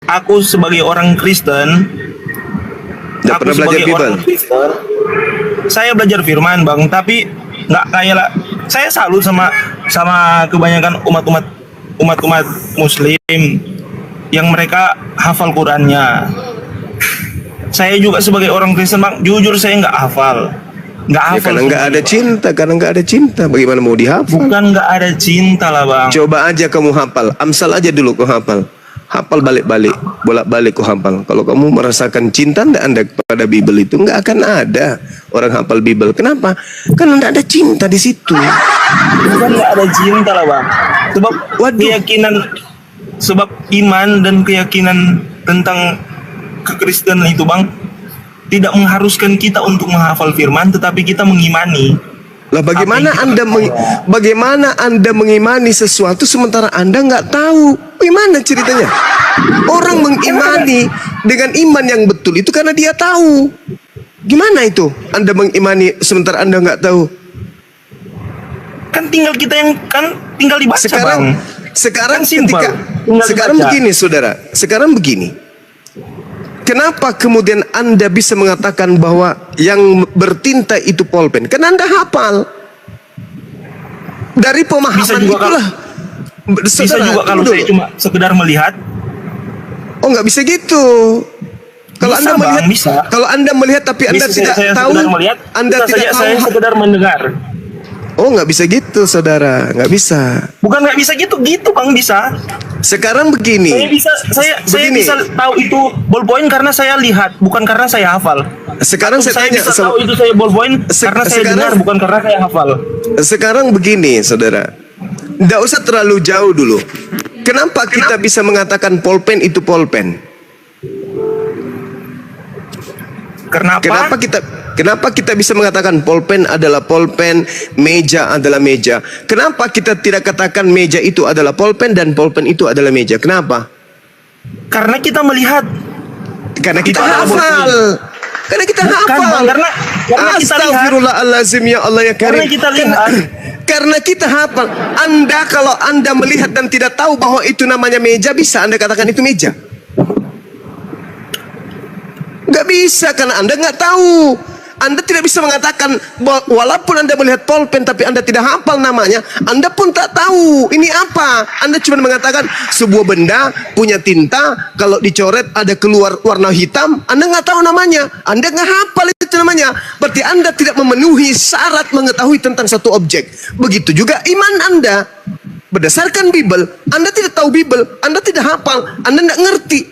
aku sebagai orang Kristen, Nggak pernah belajar Bible. Saya belajar firman, Bang, tapi nggak kayak lah. Saya salut sama kebanyakan umat Muslim yang mereka hafal Qurannya. Saya juga sebagai orang Kristen, Bang, jujur saya nggak hafal. Ya, karena nggak ada cinta, bagaimana mau dihafal? Bukan nggak ada cinta lah, Bang. Coba aja kamu hafal, Amsal aja dulu kau hafal. Hafal balik-balik, bolak-balik kau hafal. Kalau kamu merasakan cinta Anda kepada Bible itu, nggak akan ada orang hafal Bible. Kenapa? Karena nggak ada cinta di situ. Bukan nggak ada cinta lah, Bang. Sebab iman dan keyakinan tentang kekristenan itu, Bang, tidak mengharuskan kita untuk menghafal firman, tetapi kita mengimani. Lah bagaimana Anda mengimani sesuatu sementara Anda nggak tahu? Bagaimana ceritanya? Orang mengimani dengan iman yang betul itu karena dia tahu. Gimana itu? Anda mengimani sementara Anda nggak tahu? Kan tinggal dibaca, Bang. Sekarang Dibaca. begini, saudara. Sekarang begini. Kenapa kemudian Anda bisa mengatakan bahwa yang bertinta itu pulpen? Karena Anda hafal. Dari pemahaman itulah. Bisa juga kalau saya cuma sekedar melihat. Oh, nggak bisa gitu. Kalau bisa, Anda melihat, Bang, bisa. Kalau Anda melihat tapi Anda tidak tahu, Anda tidak tahu. Saya sekedar mendengar. Oh, nggak bisa gitu, saudara. Nggak bisa. Bukan nggak bisa gitu, Bang, bisa. Sekarang begini. Saya bisa tahu itu ballpoint karena saya lihat, bukan karena saya hafal. Sekarang saya tanya, bisa tahu itu saya ballpoint karena saya dengar, bukan karena saya hafal. Sekarang begini, saudara. Nggak usah terlalu jauh dulu. Kenapa kita bisa mengatakan pulpen itu pulpen? Kenapa kita bisa mengatakan pulpen adalah pulpen, meja adalah meja? Kenapa kita tidak katakan meja itu adalah pulpen dan pulpen itu adalah meja? Kenapa? Karena kita melihat. Karena kita hafal. Karena kita hafal. Karena Astagfirullahalazim, ya Allah ya Karim. Karena kita lihat. Karena kita hafal. Kalau Anda melihat dan tidak tahu bahwa itu namanya meja, bisa Anda katakan itu meja? Nggak bisa, karena Anda nggak tahu. Anda tidak bisa mengatakan walaupun Anda melihat pulpen tapi Anda tidak hafal namanya, Anda pun tak tahu ini apa. Anda cuma mengatakan sebuah benda punya tinta, kalau dicoret ada keluar warna hitam, Anda nggak tahu namanya, Anda nggak hafal itu namanya. Berarti Anda tidak memenuhi syarat mengetahui tentang satu objek. Begitu juga iman Anda. Berdasarkan Bible, Anda tidak tahu Bible, Anda tidak hafal, Anda nggak ngerti.